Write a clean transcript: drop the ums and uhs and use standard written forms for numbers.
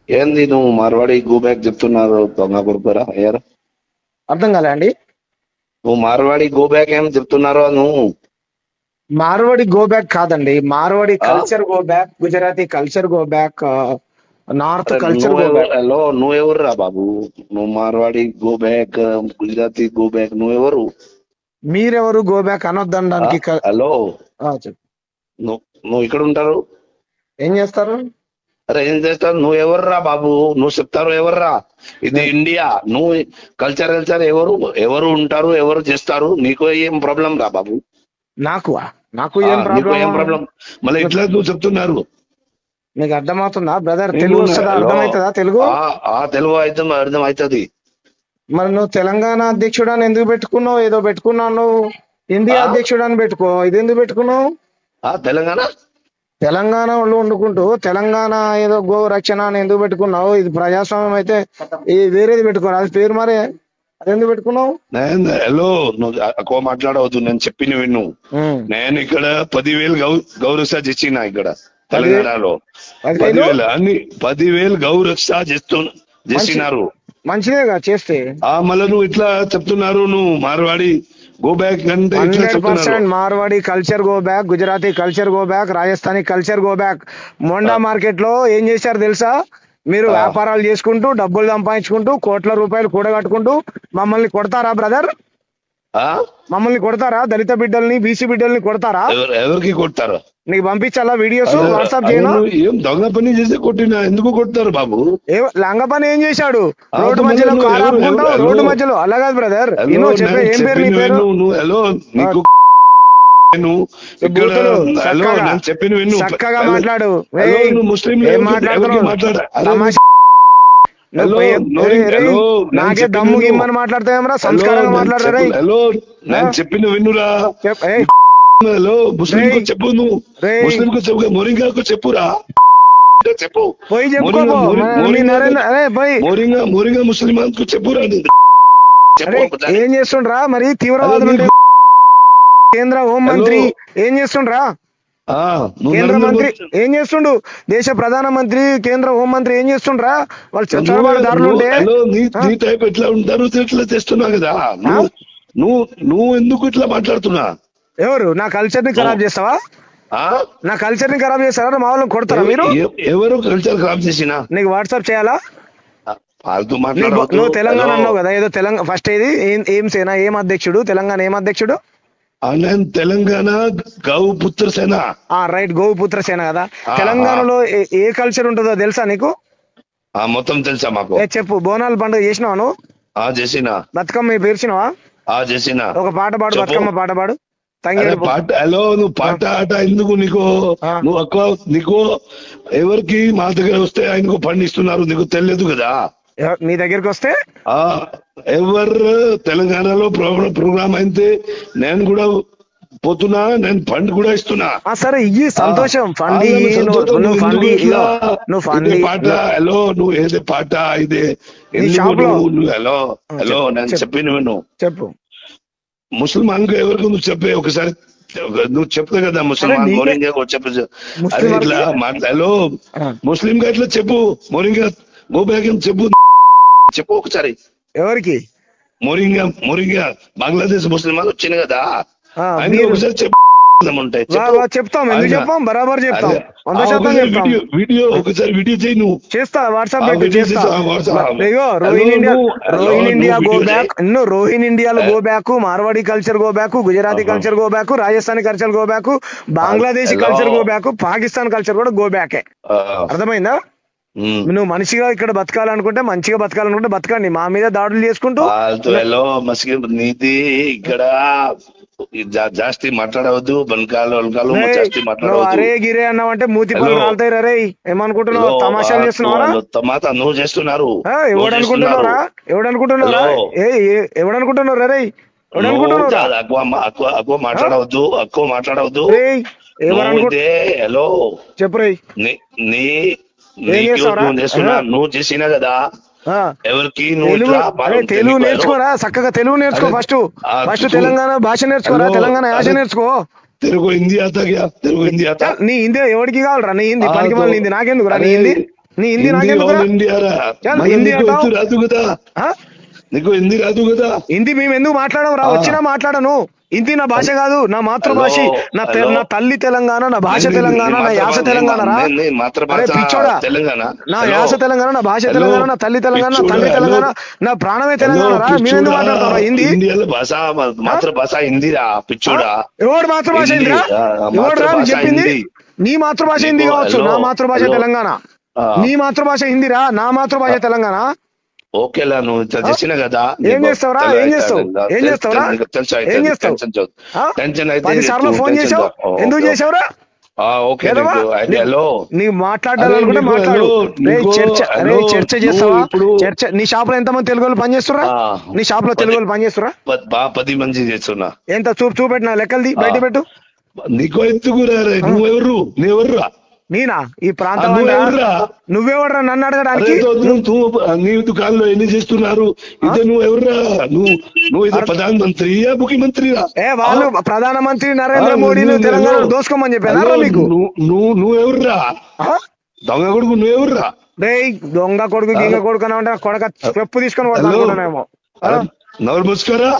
ఏంది నువ్వు Marwari go back చెప్తున్నారు దొంగ కొడుకురా అయ్యారు. అర్థం కాలే అండి. నువ్వు మార్వాడి గో బ్యాక్ ఏం చెప్తున్నారో నువ్వు. మార్వాడి గో బ్యాక్ కాదండి, మార్వాడి ఆ? Culture go back, Gujarati culture go back, north అరే కల్చర్ గో నువ్వెవరు? బ్యాక్. హలో నువ్వెవరు రా బాబు? నువ్వు Marwari go back, Gujarati go back నువ్వెవరు? మీరెవరు గో బ్యాక్ ఆ? అనొద్దనడానికి? హలో చెప్పు. నువ్వు నువ్వు ఇక్కడ ఉంటారు. ఏం చేస్తారు? అరే ఏం చేస్తావు? నువ్వు ఎవర్రా బాబు? నువ్వు చెప్తారు ఎవర్రా? ఇది ఇండియా. నువ్వు కల్చర్ ఎవరు ఎవరు ఉంటారు, ఎవరు చేస్తారు? నీకు ఏం ప్రాబ్లం రా బాబు? నాకు నాకు ఆ, ఏం నీకు ఏం ప్రాబ్లం? ప్రాబ్లం? మళ్ళీ ఇట్లా నువ్వు చెప్తున్నారు. నీకు అర్థమవుతుందా బ్రదర్? నీకు తెలుగు వస్తుందా? హలో, అర్థమవుతుందా తెలుగు? తెలుగు అయితే అర్థం అవుతుంది. మరి నువ్వు తెలంగాణ అధ్యక్షుడు అని ఎందుకు పెట్టుకున్నావు? ఏదో పెట్టుకున్నావు నువ్వు. ఇండియా ఆ? అధ్యక్షుడు అని పెట్టుకో. ఇది ఎందుకు పెట్టుకున్నావు? తెలంగాణ తెలంగాణలో వండుకుంటూ తెలంగాణ ఏదో గో రక్షణ అని ఎందుకు పెట్టుకున్నావు? ఇది ప్రజాస్వామ్యం అయితే ఈ వేరేది పెట్టుకోరు, అది పేరు మరే. అది ఎందుకు పెట్టుకున్నావు? హలో, నువ్వు ఎక్కువ మాట్లాడవద్దు. నేను చెప్పిన విను. నేను ఇక్కడ 10,000 గౌరక్ష చేసిన ఇక్కడ తెలంగాణలో. 10,000 అన్ని 10,000 గౌరక్ష చేసినారు. మంచిదేగా చేస్తే. మళ్ళీ నువ్వు ఇట్లా చెప్తున్నారు. నువ్వు మార్వాడి గో బ్యాక్ అంటే ఇట్లా 100% చెప్తున్నారు. Marwari culture go back, Gujarati culture go back, Rajasthani culture go back. Monda market లో ఏం చేశారు తెలుసా? మీరు వ్యాపారాలు చేసుకుంటూ డబ్బులు సంపాదించుకుంటూ కోట్ల రూపాయలు కూడగట్టుకుంటూ మమ్మల్ని కొడతారా బ్రదర్? ఆ? మమ్మల్ని కొడతారా? దళిత బిడ్డల్ని, బీసీ బిడ్డల్ని కొడతారా? ఎవరికి కొడతారు? నీకు పంపించాలా వీడియోస్ వాట్సాప్ అదే చేయను? నువ్వు ఏం దొంగ పని చేసి కొట్టినా ఎందుకు కొడతారు బాబు? లంగ పని ఏం చేశాడు? ఆ, రోడ్డు మళ్ళీ మధ్యలో నువ్వు కారు ఎవరు- ఆపుకుంటావు, ఎవరు- రోడ్డు మధ్యలో. అలా కాదు బ్రదర్, హలో, నేను చెప్పే నేను ఏం పేరు నీ చెప్పిన పేరు? విను. నువ్వు హలో నీకు నేను ఇక్కడ బూతులు హలో చక్కగా- నేను చెప్పిన విను. చక్కగా హలో, మాట్లాడు. హలో, ఏయ్, నువ్వు ముస్లిం ఏం ఎవరికి మాట్లాడుతున్నావు? మాట్లాడ? అరే, తమాషా. హలో, నువ్వు పోయి- నోరింగ్, రేయ్, హలో, నేను నాకే చెప్పిన దమ్ము విను. గిమ్మని మాట్లాడతావేమరా? హలో, సంస్కారంగా నేను మాట్లాడరా? చెప్పు- హలో, నేను చెప్పిన వినురా. ఏయ్, హలో, ముస్లిం కు రేయ్, చెప్పు. నువ్వు రేయ్. ముస్లిం కు చెప్పు, మొరింగాకు చెప్పురా. చెప్పు. పోయి చెప్పుకోపో. మోరింగా ముస్లిం కు చెప్పురా. చెప్పు ఒకసారి. ఏం చేస్తుండ్రా మరి తీవ్రవాదులు హలో, ఉంటే? కేంద్ర హోంమంత్రి ఏం చేస్తుండ్రా? నువ్వు కేంద్ర నరేంద్ర మంత్రి మోదీ- ఏం చేస్తుండు? దేశ ప్రధానమంత్రి, కేంద్ర హోంమంత్రి ఏం చేస్తుండ్రా? వాళ్ళు చొరబాటుదారులు ఉంటే హలో, నీ టైప్ ఎట్లా ఉంటారు ఇట్లా చేస్తున్నావు కదా. నువ్వు ఎందుకు ఇట్లా మాట్లాడుతున్నా? ఎవరు నా కల్చర్ ని ఖరాబ్ చేస్తావా? నా కల్చర్ ని ఖరాబ్ చేస్తారా? మా వాళ్ళని కొడతారా మీరు? ఎవరు కల్చర్ ఖరాబ్ చేసినా? నీకు వాట్సాప్ చేయాలా? ఫాల్తూ నువ్వు మాట్లాడవద్దు. తెలంగాణ హలో, అన్నావు కదా, ఏదో తెలంగాణ ఫస్ట్ ఏది ఏం సేన, ఏం అధ్యక్షుడు? తెలంగాణ ఏం అధ్యక్షుడు? నేను తెలంగాణ గౌ పుత్ర సేన. రైట్, గోపుత్ర సేన కదా. తెలంగాణలో ఏ కల్చర్ ఉంటుందో తెలుసా నీకు? మొత్తం తెలుసా మాకు? చెప్పు. బోనాల పండుగ చేసినావా నువ్వు? చేసిన. బతుకమ్మ పేర్చినావా? చేసిన. ఒక పాట పాడు, చెప్పు. బతుకమ్మ పాట పాడు. అరే తంగేడు పాట. హలో, నువ్వు పాట ఆట ఎందుకు నీకు? నువ్వు నీకు ఎవరికి మా దగ్గర వస్తే ఆయనకు పండిస్తున్నారు, నీకు తెలియదు కదా. నీ దగ్గరికి వస్తే ఎవరు తెలంగాణలో ప్రోగ్రామ్ అయితే నేను కూడా పోతున్నా, నేను ఫండ్ కూడా ఇస్తున్నా. సరే ఇయ్యి, సంతోషం. ఫండ్ నువ్వు ఫండ్ పాట. హలో, నువ్వు ఏదే పాట ఇదే షాప్ లో. హలో హలో, నేను చెప్పిన విను. చెప్పు. ముసల్మాన్ ఎవరికి నువ్వు చెప్పే ఒకసారి. నువ్వు చెప్తా కదా ముసల్మాన్ మోరింగా చెప్పు. అరే ఇట్లా హలో, ముస్లిం గా ఇట్లా చెప్పు. మోరింగా గో బ్యాక్ చెప్పు. చెప్పు ఒకసారి. ఎవరికి? మోరింగా బంగ్లాదేశ్ ముస్లిం వచ్చింది కదా, ఆయన ఒకసారి చెప్పు. చెప్తాం, ఎందుకు చెప్పాం? బరాబర్ చెప్తాం, 100% చెప్తాం. వీడియో ఒకసారి వీడియో చేయి. నువ్వు చేస్తా, వాట్సాప్ పెట్టి చేస్తా. Rohin India go back, Rohin ఇండియాలో go back, Marwari culture go back, Gujarati culture go back, Rajasthani culture go back, Bangladeshi culture go back, Pakistan culture కూడా గో బ్యాకే. అర్థమైందా? నువ్వు మనిషిగా ఇక్కడ బతకాలనుకుంటే, మంచిగా బతకాలనుకుంటే బతకండి. మా మీద దాడులు చేసుకుంటూ నీది ఇక్కడ జాస్తి మాట్లాడవద్దు. బనకాలు జాస్తి మాట్లాడవద్దు. అరే గిరే అన్నావంటే మూతి పనులు రాలుతాయి. రే ఏమనుకుంటున్నావు? తమాషాలు చేస్తున్నావా? నువ్వు చేస్తున్నారు. ఎవడనుకుంటున్నారా? ఎవడనుకుంటున్నావు రే? ఎక్కువ మాట్లాడవద్దు. హలో చెప్పు రే. నువ్వు చేసినా కదా ఎవరికి? తెలుగు నేర్చుకోరా, చక్కగా తెలుగు నేర్చుకో. ఫస్ట్ తెలంగాణ భాష నేర్చుకోరా, తెలంగాణ యాస నేర్చుకో. తెలుగు హిందీ ఆతా క్యా? తెలుగు హిందీ ఆతా? నీ హిందీ ఎవరికి కావాలరా? నీ హిందీ పనికి వాళ్ళ హిందీ నాకెందుకు రా? నీ హిందీ నీ హిందీ హిందీ నాకెందుకురా? ఆల్ ఇండియా రా. చల్, మళ్ళీ హిందీ నీకు అంటావ్? ఎత్తు రాదు కదా, ఆ? నీకు హిందీ రాదు కదా. హిందీ మేము ఎందుకు మాట్లాడడం రా? వచ్చినా మాట్లాడను. హిందీ నా భాష కాదు, నా మాతృభాష. నా తల్లి తెలంగాణ, నా భాష తెలంగాణ, నా యాస తెలంగాణ రా. అరే పిచ్చోడా, తెలంగాణ, నా యాస తెలంగాణ, నా భాష తెలంగాణ, నా తల్లి తెలంగాణ, నా తండ్రి తెలంగాణ, నా ప్రాణమే తెలంగాణ రా. మీరు ఎందుకు మాట్లాడతారా హిందీ? ఇండియాలో భాష మాతృభాష హిందీ రా పిచ్చోడా. ఎవడు మాతృభాష హిందీరా? ఎవడు రా నీకు చెప్పింది? నీ మాతృభాష హిందీ కావచ్చు, నా మాతృభాష తెలంగాణ. నీ మాతృభాష హిందీరా, నా మాతృభాష తెలంగాణ. ఓకేలా, నువ్వు తెచ్చిన కదా. ఏం చేస్తావురా? ఏం చేస్తావు? ఏం చేస్తావురా? ఏం చేస్తావు? టెన్షన్ 10 సార్లు ఫోన్ చేసావు, ఎందుకు చేసావురా? ఓకే నీకు మాట్లాడాలనుకుంటే మాట్లాడు. చర్చ చేస్తావా? చర్చ. నీ షాప్ లో ఎంతమంది తెలుగు వాళ్ళు పనిచేస్తురా? నీ షాప్ లో తెలుగు వాళ్ళు పనిచేస్తురా? 10 మంది చేస్తున్నా. ఎంత చూపెట్టిన లెక్కలది బయట పెట్టు. నీకో ఎత్తుకురా, నువ్వెవర్రా? నేనా ఈ ప్రాంతం? నువ్వెవడరా నన్ను అడగడానికి? నీ దుకాణంలో ఎన్ని చేస్తున్నారు? ఇదే నువ్వెవర్రా? నువ్వు ఇది ప్రధానమంత్రియా ముఖ్యమంత్రిరా? వాళ్ళు ప్రధానమంత్రి నరేంద్ర మోడీని తెలంగాణ దోసుకోమని చెప్పారా మీకు? నువ్వెవర్రా? దొంగ కొడుకు నువ్వెవర్రా? దొంగ కొడుకు గింగ కొడుకు అని అంటే కొడక చెప్పు తీసుకొని పోతాను. నోరు మూసుకోరా.